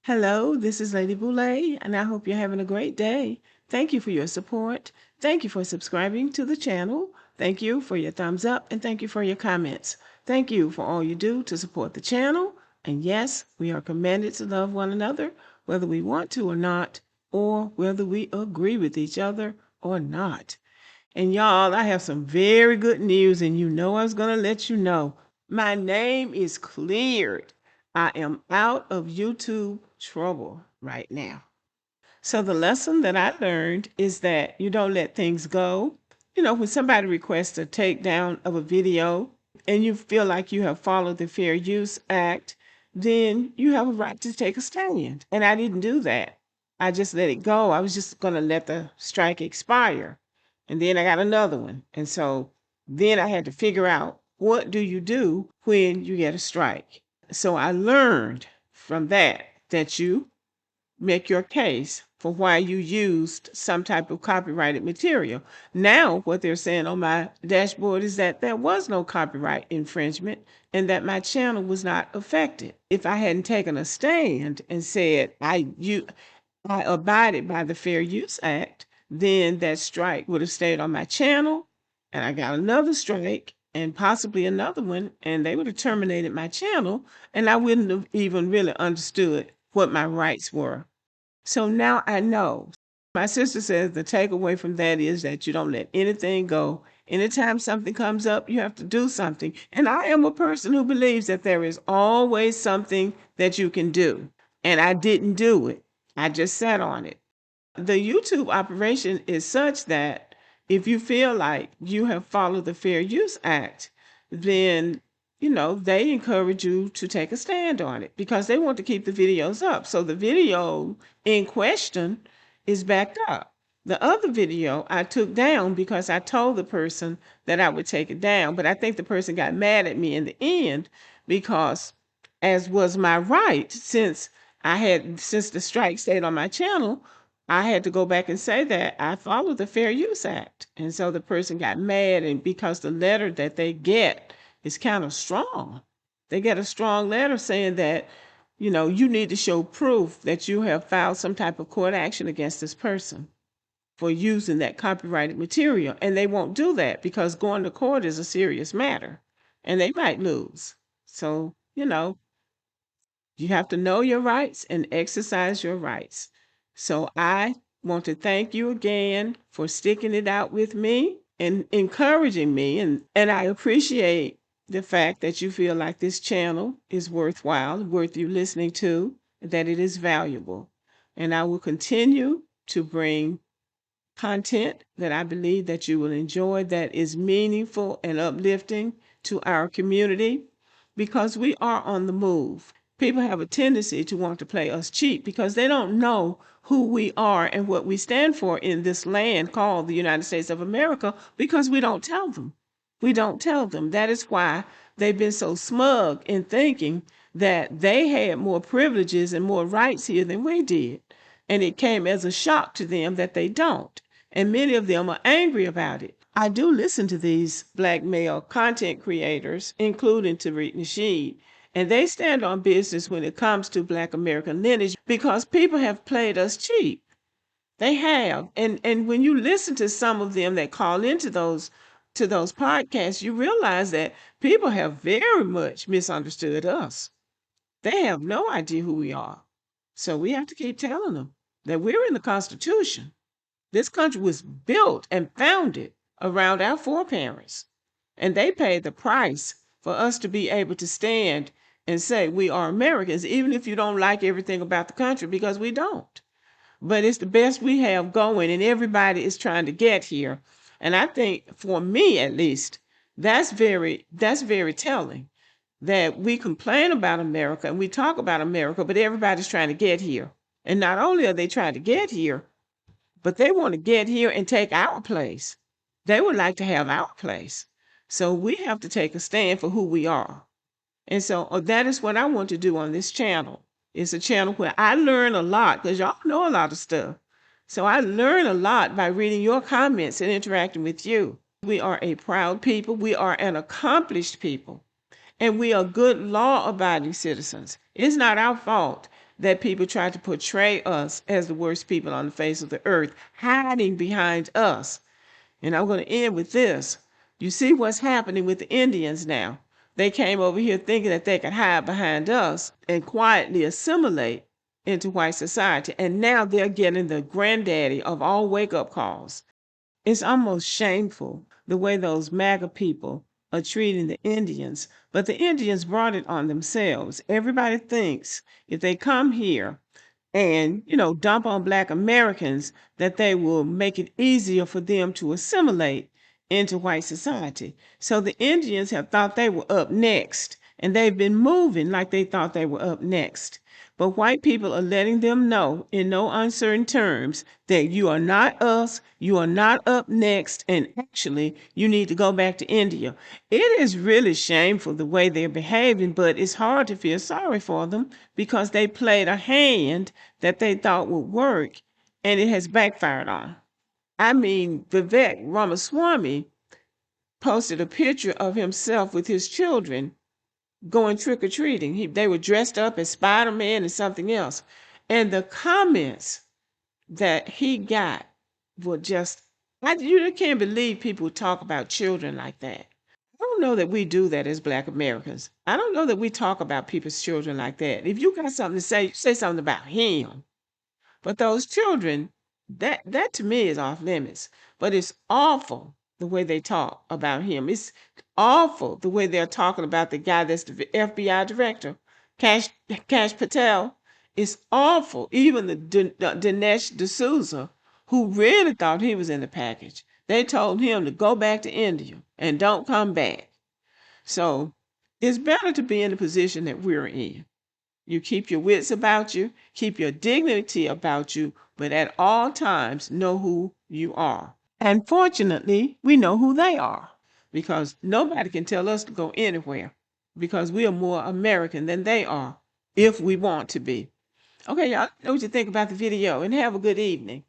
Hello, this is Lady Boulay, and I hope you're having a great day. Thank you for your support. Thank you for subscribing to the channel. Thank you for your thumbs up, and thank you for your comments. Thank you for all you do to support the channel. And yes, we are commanded to love one another, whether we want to or not, or whether we agree with each other or not. And y'all, I have some very good news, and you know I was going to let you know. My name is cleared. I am out of YouTube trouble right now. So the lesson that I learned is that you don't let things go. When somebody requests a takedown of a video and you feel like you have followed the Fair Use Act, then you have a right to take a stand. And I didn't do that. I just let it go. I was just going to let the strike expire. And then I got another one. And so then I had to figure out, what do you do when you get a strike? So I learned from that you make your case for why you used some type of copyrighted material. Now, what they're saying on my dashboard is that there was no copyright infringement and that my channel was not affected. If I hadn't taken a stand and said I abided by the Fair Use Act, then that strike would have stayed on my channel, and I got another strike and possibly another one, and they would have terminated my channel, and I wouldn't have even really understood what my rights were. So now I know. My sister says the takeaway from that is that you don't let anything go. Anytime something comes up, you have to do something. And I am a person who believes that there is always something that you can do. And I didn't do it. I just sat on it. The YouTube operation is such that if you feel like you have followed the Fair Use Act, then they encourage you to take a stand on it because they want to keep the videos up. So the video in question is backed up. The other video I took down because I told the person that I would take it down, but I think the person got mad at me in the end because, as was my right, since the strike stayed on my channel, I had to go back and say that I followed the Fair Use Act. And so the person got mad, and because the letter that they get is kind of strong. They get a strong letter saying that, you need to show proof that you have filed some type of court action against this person for using that copyrighted material. And they won't do that because going to court is a serious matter and they might lose. So, you have to know your rights and exercise your rights. So I want to thank you again for sticking it out with me and encouraging me. And I appreciate the fact that you feel like this channel is worthwhile, worth you listening to, that it is valuable. And I will continue to bring content that I believe that you will enjoy, that is meaningful and uplifting to our community, because we are on the move. People have a tendency to want to play us cheap because they don't know who we are and what we stand for in this land called the United States of America, because we don't tell them. We don't tell them. That is why they've been so smug in thinking that they had more privileges and more rights here than we did. And it came as a shock to them that they don't. And many of them are angry about it. I do listen to these Black male content creators, including Tariq Nasheed, and they stand on business when it comes to Black American lineage because people have played us cheap. They have. And when you listen to some of them that call into those podcasts, you realize that people have very much misunderstood us. They have no idea who we are. So we have to keep telling them that we're in the Constitution. This country was built and founded around our foreparents, and they paid the price for us to be able to stand and say we are Americans, even if you don't like everything about the country, because we don't. But it's the best we have going, and everybody is trying to get here. And I think, for me at least, that's very telling, that we complain about America and we talk about America, but everybody's trying to get here. And not only are they trying to get here, but they want to get here and take our place. They would like to have our place. So we have to take a stand for who we are. And so that is what I want to do on this channel. It's a channel where I learn a lot, because y'all know a lot of stuff. So I learn a lot by reading your comments and interacting with you. We are a proud people. We are an accomplished people. And we are good law-abiding citizens. It's not our fault that people try to portray us as the worst people on the face of the earth, hiding behind us. And I'm going to end with this. You see what's happening with the Indians now. They came over here thinking that they could hide behind us and quietly assimilate into white society. And now they're getting the granddaddy of all wake-up calls. It's almost shameful the way those MAGA people are treating the Indians. But the Indians brought it on themselves. Everybody thinks if they come here and, dump on Black Americans, that they will make it easier for them to assimilate into white society. So the Indians have thought they were up next, and they've been moving like they thought they were up next. But white people are letting them know in no uncertain terms that you are not us, you are not up next, and actually you need to go back to India. It is really shameful the way they're behaving, but it's hard to feel sorry for them because they played a hand that they thought would work, and it has backfired on. I mean, Vivek Ramaswamy posted a picture of himself with his children going trick-or-treating. They were dressed up as Spider-Man and something else. And the comments that he got were just, you can't believe people talk about children like that. I don't know that we do that as Black Americans. I don't know that we talk about people's children like that. If you got something to say, you say something about him. But those children, that to me is off limits. But it's awful the way they talk about him. It's awful the way they're talking about the guy that's the FBI director, Kash Patel. It's awful. Even the Dinesh D'Souza, who really thought he was in the package, they told him to go back to India and don't come back. So it's better to be in the position that we're in. You keep your wits about you, keep your dignity about you, but at all times know who you are. And fortunately, we know who they are because nobody can tell us to go anywhere because we are more American than they are if we want to be. Okay, y'all know what you think about the video and have a good evening.